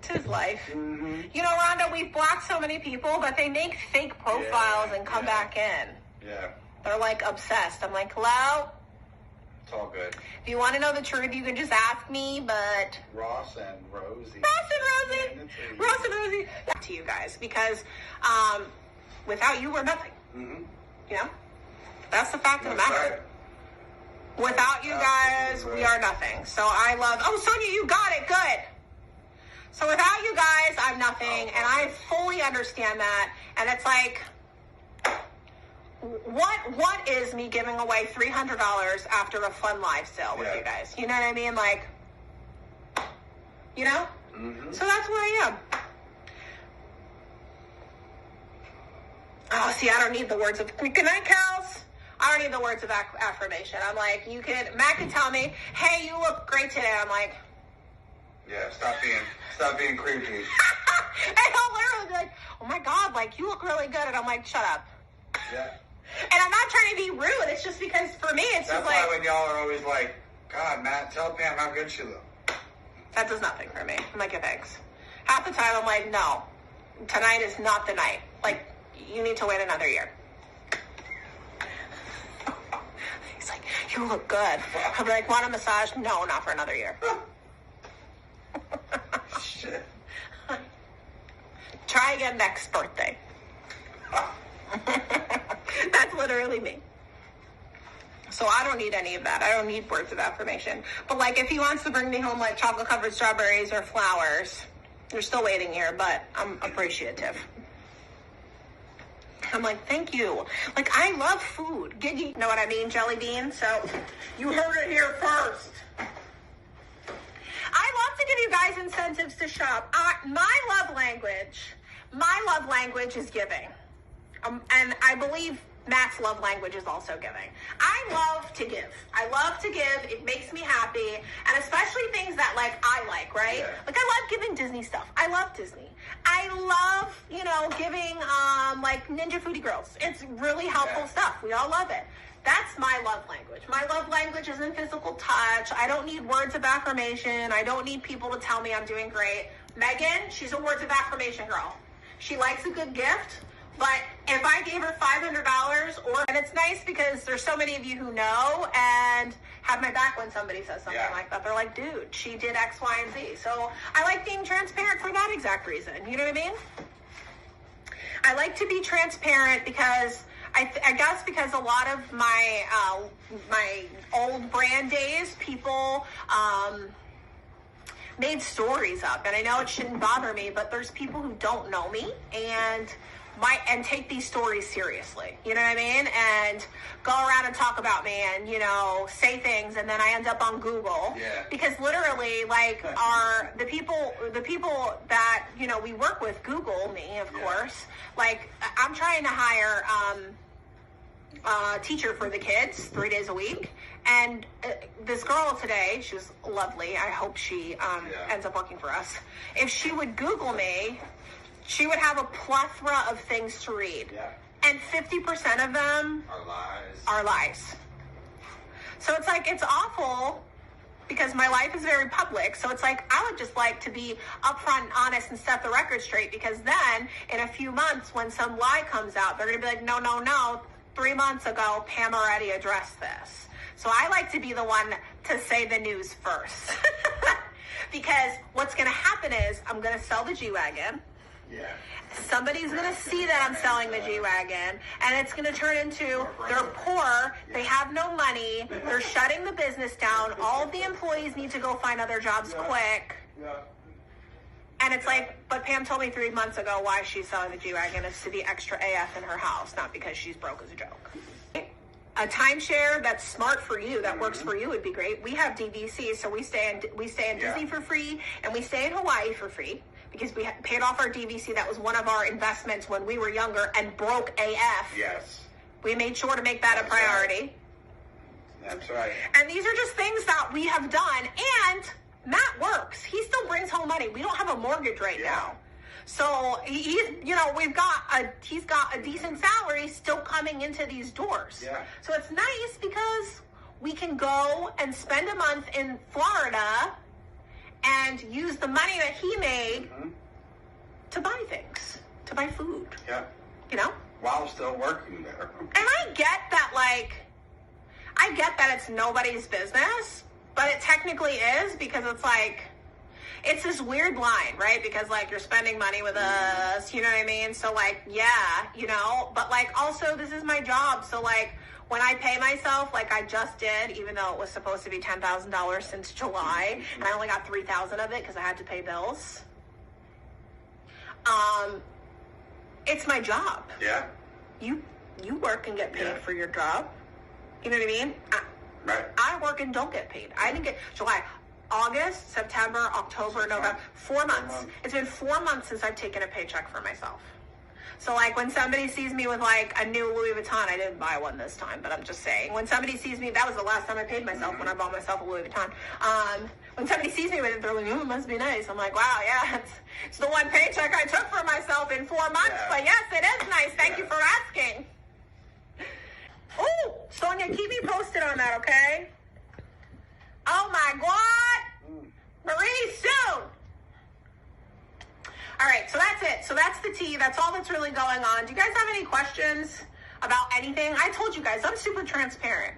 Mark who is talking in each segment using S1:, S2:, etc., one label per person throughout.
S1: 'Tis life.
S2: Mm-hmm.
S1: You know, Rhonda, we've blocked so many people, but they make fake profiles and come back in.
S2: Yeah.
S1: They're like obsessed. I'm like, hello?
S2: It's all good.
S1: If you want to know the truth, you can just ask me, but...
S2: Ross and Rosie.
S1: Ross and Rosie. To you guys, because without you, we're nothing.
S2: Mm-hmm.
S1: You know? That's the fact of the matter. Without you guys, we are nothing. So I love... Oh, Sonia, you got it. Good. So without you guys, I'm nothing. And I fully understand that. And it's like... What is me giving away $300 after a fun live sale with you guys? You know what I mean? Like, you know?
S2: Mm-hmm.
S1: So that's where I am. Oh, see, I don't need the words of, good night, Kels. I don't need the words of affirmation. I'm like, Matt can tell me, hey, you look great today. I'm like,
S2: yeah, stop being creepy.
S1: And he'll literally be like, oh my God, like, you look really good. And I'm like, shut up.
S2: Yeah.
S1: And I'm not trying to be rude. It's just because for me, it's
S2: That's
S1: just like...
S2: That's why when y'all are always like, God, Matt, tell Pam how good she looks.
S1: That does nothing for me. I'm like, yeah, thanks. Half the time, I'm like, no. Tonight is not the night. Like, you need to wait another year. He's like, you look good. I'll be like, want a massage? No, not for another year.
S2: Shit.
S1: Try again next birthday. That's literally me. So I don't need any of that. I don't need words of affirmation. But like, if he wants to bring me home like chocolate covered strawberries or flowers, they're still waiting here, but I'm appreciative. I'm like, thank you. Like, I love food. You know what I mean, Jelly Bean? So you heard it here first. I love to give you guys incentives to shop. My love language is giving. And I believe Matt's love language is also giving. I love to give. I love to give. It makes me happy. And especially things that, like, I like, right? Yeah. Like, I love giving Disney stuff. I love Disney. I love, giving, like, Ninja Foodie Girls. It's really helpful stuff. We all love it. That's my love language. My love language is in physical touch. I don't need words of affirmation. I don't need people to tell me I'm doing great. Megan, she's a words of affirmation girl. She likes a good gift. But if I gave her $500, and it's nice because there's so many of you who know and have my back when somebody says something like that. They're like, dude, she did X, Y, and Z. So I like being transparent for that exact reason. You know what I mean? I like to be transparent because I guess because a lot of my my old brand days, people made stories up. And I know it shouldn't bother me, but there's people who don't know me and take these stories seriously, you know what I mean? And go around and talk about me and, say things, and then I end up on Google.
S2: Yeah. Because
S1: literally, like, the people that, we work with Google me, of course. Like, I'm trying to hire a teacher for the kids 3 days a week. And this girl today, she was lovely. I hope she ends up working for us. If she would Google me, she would have a plethora of things to read. Yeah. And 50% of them are lies. So it's like, it's awful because my life is very public. So it's like, I would just like to be upfront and honest and set the record straight, because then in a few months when some lie comes out, they're going to be like, no. 3 months ago, Pam already addressed this. So I like to be the one to say the news first. Because what's going to happen is I'm going to sell the G-Wagon.
S2: Yeah.
S1: Somebody's going to see that I'm selling the G-Wagon, and it's going to turn into they're poor, they have no money, they're shutting the business down, all of the employees need to go find other jobs quick. And it's like, but Pam told me 3 months ago why she's selling the G-Wagon is to be extra AF in her house, not because she's broke as a joke. A timeshare that's smart for you, that works for you, would be great. We have DVC, so we stay in Disney for free, and we stay in Hawaii for free. Because we paid off our DVC. That was one of our investments when we were younger and broke AF.
S2: Yes.
S1: We made sure to make that a priority.
S2: That's right.
S1: And these are just things that we have done. And Matt works. He still brings home money. We don't have a mortgage right now. So he's got a decent salary still coming into these doors.
S2: Yeah.
S1: So it's nice because we can go and spend a month in Florida and use the money that he made to buy things, to buy food.
S2: Yeah.
S1: You know?
S2: While still working there.
S1: And I get that, like, it's nobody's business, but it technically is, because it's like, it's this weird line, right? Because, like, you're spending money with us, you know what I mean? So, like, yeah, you know, but, like, also, this is my job, so, like, when I pay myself, like I just did, even though it was supposed to be $10,000 since July, and I only got $3,000 of it because I had to pay bills. It's my job.
S2: Yeah.
S1: You work and get paid for your job. You know what I mean?
S2: Right.
S1: I work and don't get paid. I didn't get July, August, September, October, November, 4 months. It's been 4 months since I've taken a paycheck for myself. So, like, when somebody sees me with, like, a new Louis Vuitton, I didn't buy one this time, but I'm just saying. When somebody sees me, that was the last time I paid myself, when I bought myself a Louis Vuitton. When somebody sees me with it, they're like, oh, it must be nice. I'm like, wow, yeah, it's the one paycheck I took for myself in 4 months. Yeah. But, yes, it is nice. Thank you for asking. Ooh, Sonia, keep me posted on that, okay? Oh, my God. Marie, soon. All right, so that's it. So that's the tea. That's all that's really going on. Do you guys have any questions about anything? I told you guys, I'm super transparent.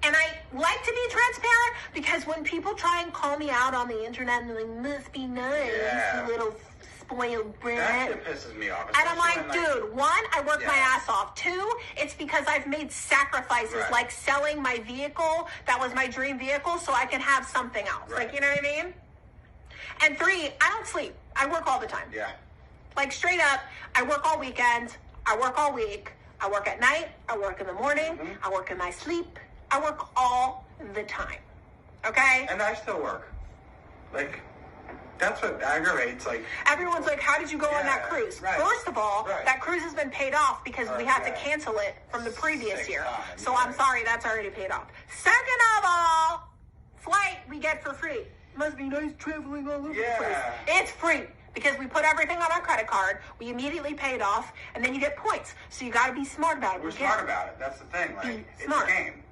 S1: And I like to be transparent because when people try and call me out on the internet and they're like, must be nice, you little spoiled brat.
S2: That pisses me off.
S1: And I'm like, dude, one, I work my ass off. Two, it's because I've made sacrifices, like selling my vehicle that was my dream vehicle so I can have something else. Like, you know what I mean? And three, I don't sleep. I work all the time.
S2: Yeah.
S1: Like, straight up, I work all weekend. I work all week. I work at night. I work in the morning. I work in my sleep. I work all the time. Okay?
S2: And I still work. Like, that's what aggravates, like...
S1: Everyone's like, how did you go on that cruise? First of all, that cruise has been paid off because we had to cancel it from the previous year. So I'm sorry, that's already paid off. Second of all, flight we get for free. Must be nice traveling all over the place. It's free because we put everything on our credit card. We immediately pay it off, and then you get points. So you got to be smart about it.
S2: We're smart about it. That's the thing. Like, it's
S1: smart.
S2: A game.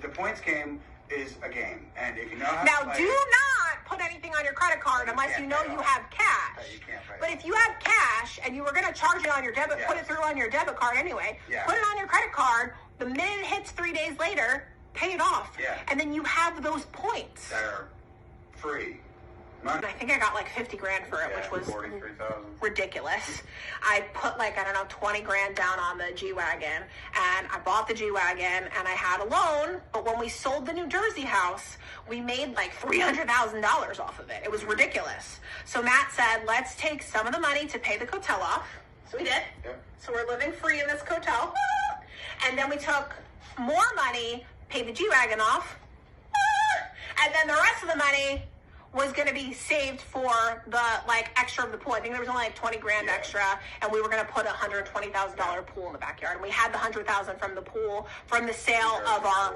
S2: The points game is a game, and if you know how
S1: now,
S2: to play
S1: do not put anything on your credit card unless you know you have cash.
S2: You can't play
S1: but if you have cash and you were going to charge it on your debit, put it through on your debit card anyway. Put it on your credit card. The minute it hits 3 days later, pay it off. And then you have those points
S2: that are free.
S1: And I think I got like 50 grand for it, which was
S2: 43,000.
S1: Ridiculous. I put like, I don't know, 20 grand down on the G-Wagon, and I bought the G-Wagon, and I had a loan, but when we sold the New Jersey house, we made like $300,000 off of it. It was ridiculous. So Matt said, let's take some of the money to pay the hotel off. So we did. So we're living free in this hotel. And then we took more money, paid the G-Wagon off, and then the rest of the money was going to be saved for the, like, extra of the pool. I think there was only, like, 20 grand extra, and we were going to put a $120,000 pool in the backyard. And we had the $100,000 from the pool, from the sale of our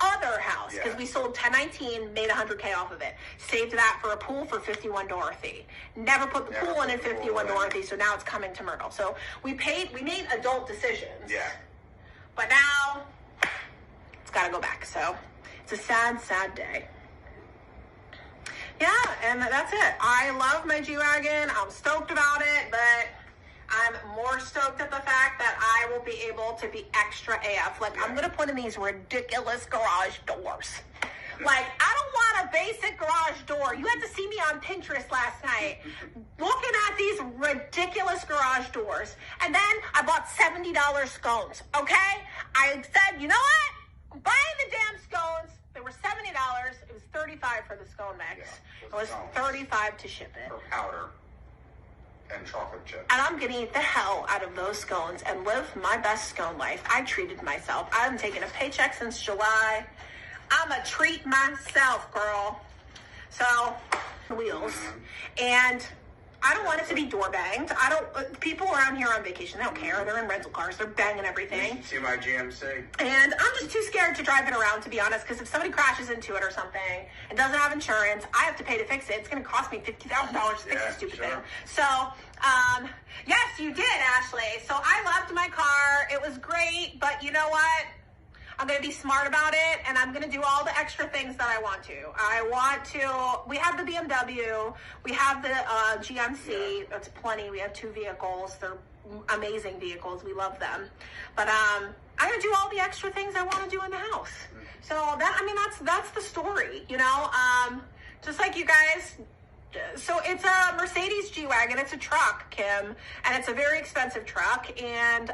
S1: other house, because we sold 1019, made $100K off of it. Saved that for a pool for 51 Dorothy. Never put the pool in 51 Dorothy, so now it's coming to Myrtle. So we made adult decisions. But now, it's got to go back. So it's a sad, sad day. Yeah, and that's it. I love my G-Wagon. I'm stoked about it, but I'm more stoked at the fact that I will be able to be extra AF. Like, I'm going to put in these ridiculous garage doors. Like, I don't want a basic garage door. You had to see me on Pinterest last night looking at these ridiculous garage doors. And then I bought $70 scones, okay? I said, you know what? I'm buying the damn scones. They were $70. It was $35 for the scone mix. It was $35 to ship it.
S2: For powder and chocolate chips.
S1: And I'm going to eat the hell out of those scones and live my best scone life. I treated myself. I haven't taken a paycheck since July. I'm a treat myself, girl. So, wheels. And I don't want it to be door banged. People around here on vacation, they don't care. They're in rental cars. They're banging everything.
S2: You see my GMC.
S1: And I'm just too scared to drive it around, to be honest, because if somebody crashes into it or something and doesn't have insurance, I have to pay to fix it. It's going to cost me $50,000 to fix the stupid thing. So, yes, you did, Ashley. So I loved my car. It was great, but you know what? I'm going to be smart about it, and I'm going to do all the extra things that I want to. We have the BMW. We have the GMC. That's plenty. We have 2 vehicles. They're amazing vehicles. We love them. But I'm going to do all the extra things I want to do in the house. So that's the story, you know? Just like you guys. So it's a Mercedes G-Wagon. It's a truck, Kim, and it's a very expensive truck. And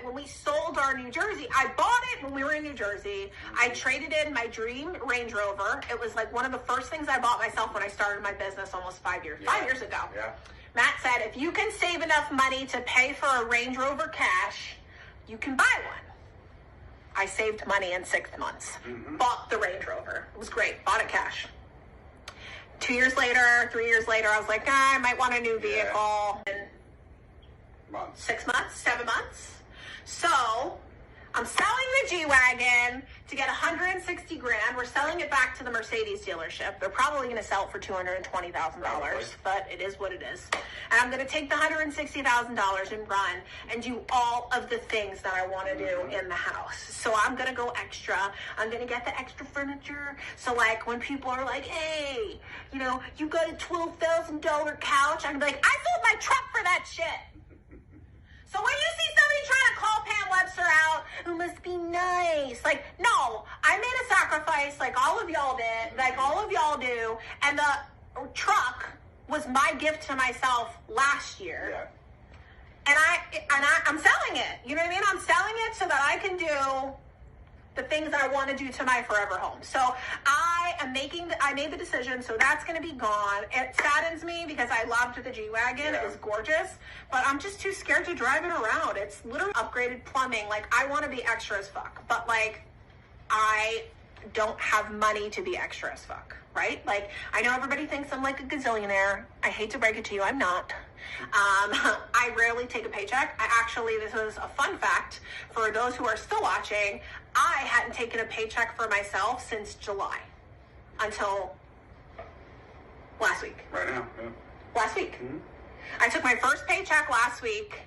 S1: when we sold our New Jersey, I bought it when we were in New Jersey. I traded in my dream Range Rover. It was like one of the first things I bought myself when I started my business almost 5 years ago.
S2: Yeah.
S1: Matt said, if you can save enough money to pay for a Range Rover cash, you can buy one. I saved money in 6 months. Bought the Range Rover. It was great. Bought it cash. 2 years later, 3 years later, I was like, I might want a new vehicle. And 6 months, 7 months. So I'm selling the G-Wagon to get $160 grand. We're selling it back to the Mercedes dealership. They're probably going to sell it for $220,000, but it is what it is. And I'm going to take the $160,000 and run and do all of the things that I want to do in the house. So I'm going to go extra. I'm going to get the extra furniture. So like when people are like, hey, you know, you got a $12,000 couch. I'm like, I sold my truck for that shit. So when you see somebody trying to call Pam Webster out, it must be nice. Like, no, I made a sacrifice like all of y'all did, like all of y'all do. And the truck was my gift to myself last year.
S2: Yeah.
S1: And I'm selling it. You know what I mean? I'm selling it so that I can do the things I want to do to my forever home. So I made the decision, so that's going to be gone. It saddens me because I loved the G-Wagon. It was gorgeous, but I'm just too scared to drive it around. It's literally upgraded plumbing. Like, I want to be extra as fuck, but like, I don't have money to be extra as fuck, right? Like, I know everybody thinks I'm like a gazillionaire. I hate to break it to you, I'm not. I rarely take a paycheck. This is a fun fact for those who are still watching. I hadn't taken a paycheck for myself since July until last week.
S2: Right now. Yeah.
S1: Last week.
S2: Mm-hmm.
S1: I took my first paycheck last week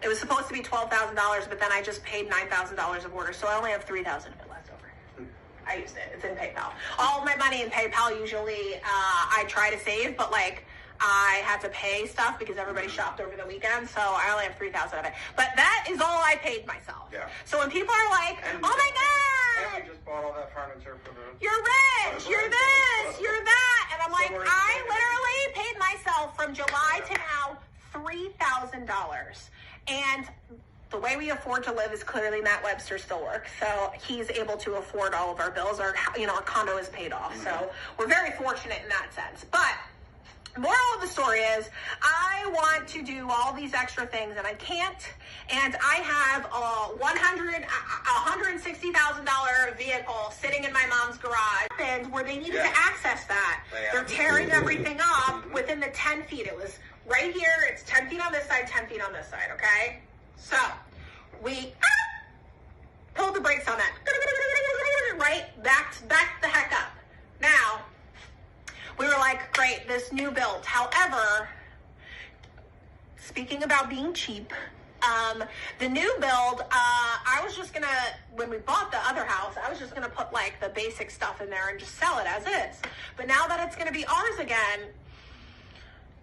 S1: it was supposed to be $12,000, but then I just paid $9,000 of orders, so I only have $3,000 of it left over. I used it. It's in PayPal. All of my money in PayPal usually I try to save, but like I had to pay stuff because everybody shopped over the weekend, so I only have $3,000 of it. But that is all I paid myself.
S2: Yeah.
S1: So when people are like, oh my God,
S2: and we just bought all that furniture for the...
S1: You're rich, you're this, you're that. And I'm like, I literally paid myself from July to now $3,000. And the way we afford to live is clearly Matt Webster still works. So he's able to afford all of our bills. Our condo is paid off. Mm-hmm. So we're very fortunate in that sense. But moral of the story is I want to do all these extra things and I can't. And I have a $160,000 vehicle sitting in my mom's garage and where they needed to access that. They're tearing everything up within the 10 feet. It was right here. It's 10 feet on this side, 10 feet on this side. Okay. So we pulled the brakes on that. Right? Backed the heck up. Now, we were like, great, this new build. However, speaking about being cheap, the new build, I was just gonna, when we bought the other house, I was just gonna put like the basic stuff in there and just sell it as is. But now that it's gonna be ours again,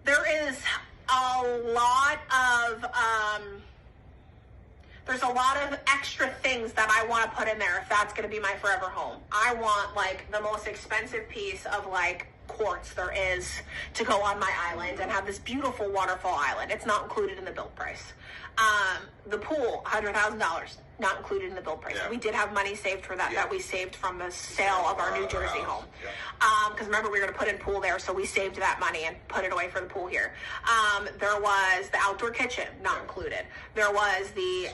S1: there is a lot of, there's a lot of extra things that I want to put in there if that's going to be my forever home. I want like the most expensive piece of like quartz there is to go on my island and have this beautiful waterfall island. It's not included in the build price. The pool, $100,000, not included in the build price. Yeah. We did have money saved for that, that we saved from the sale of our New Jersey home. Because remember, we were going to put in pool there, so we saved that money and put it away for the pool here. There was the outdoor kitchen, not included. There was the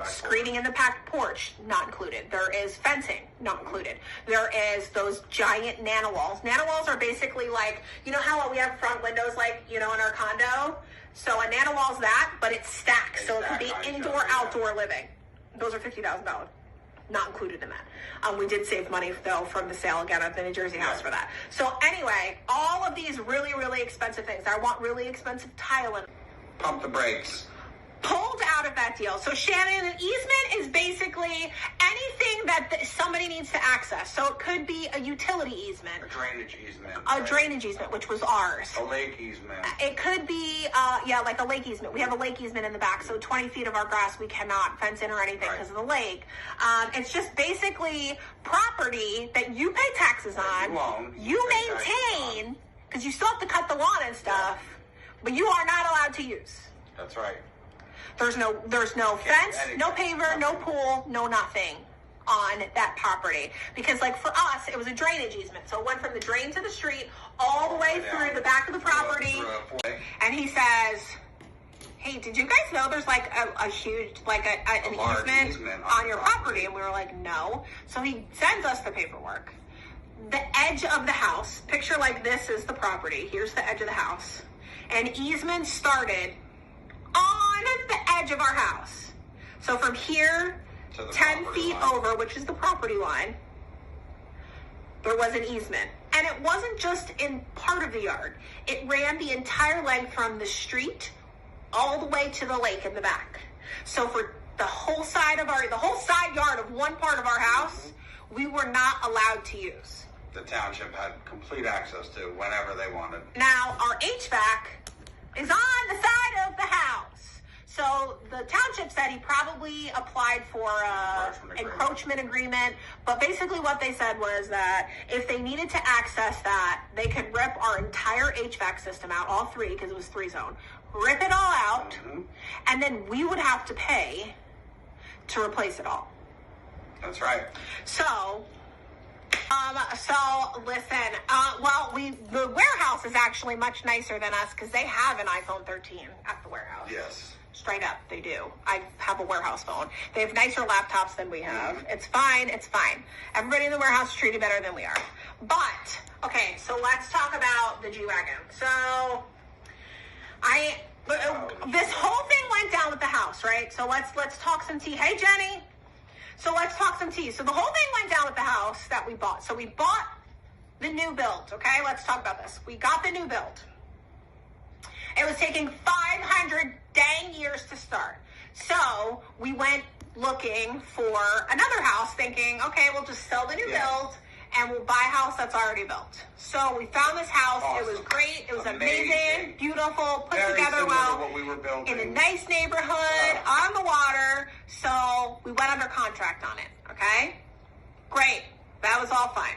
S1: screening in the back porch, not included. There is fencing, not included. There is those giant nano walls. Nano walls are basically like, you know how we have front windows like, in our condo? So a nano wall's that, but it's stacked. So it could be indoor, outdoor living. Those are $50,000. Not included in that. We did save money, though, from the sale again of the New Jersey house for that. So anyway, all of these really, really expensive things. I want really expensive tile in.
S2: Pump the brakes.
S1: pulled out of that deal. So Shannon, an easement is basically anything that somebody needs to access. So it could be a utility easement.
S2: A drainage easement.
S1: Drainage easement, which was ours.
S2: A lake easement.
S1: It could be, like a lake easement. We have a lake easement in the back, so 20 feet of our grass we cannot fence in or anything because of the lake. It's just basically property that you pay taxes on. You maintain, because you still have to cut the lawn and stuff, but you are not allowed to use.
S2: That's right.
S1: There's no fence, no paver, no pool, no nothing on that property. Because like for us, it was a drainage easement. So it went from the drain to the street all the way through the back of the property. And he says, hey, did you guys know there's like a huge, like an easement on your property? And we were like, no. So he sends us the paperwork. The edge of the house, picture like this is the property. Here's the edge of the house. And easement started on the edge of our house. So from here, 10 feet over, which is the property line, there was an easement. And it wasn't just in part of the yard. It ran the entire length from the street all the way to the lake in the back. So for the whole side yard of one part of our house, we were not allowed to use.
S2: The township had complete access to whenever they wanted.
S1: Now, our HVAC is on the side of the house. So the township said he probably applied for an encroachment agreement. But basically what they said was that if they needed to access that, they could rip our entire HVAC system out, all three, because it was 3-zone, rip it all out, and then we would have to pay to replace it all.
S2: That's right.
S1: So listen, the warehouse is actually much nicer than us because they have an iPhone 13 at the warehouse.
S2: Yes.
S1: Straight up, they do. I have a warehouse phone. They have nicer laptops than we have. It's fine. Everybody in the warehouse is treated better than we are. But, okay, so let's talk about the G-Wagon. So, this whole thing went down with the house, right? So let's talk some tea. Hey, Jenny. So let's talk some tea. So the whole thing went down with the house that we bought. So we bought the new build, okay? Let's talk about this. We got the new build. It was taking 500 dang years to start. So we went looking for another house thinking, okay, we'll just sell the new build and we'll buy a house that's already built. So we found this house. Awesome. It was great. It was amazing, beautiful, put together well,
S2: what we were building.
S1: in a nice neighborhood, on the water. So we went under contract on it, okay? Great. That was all fine.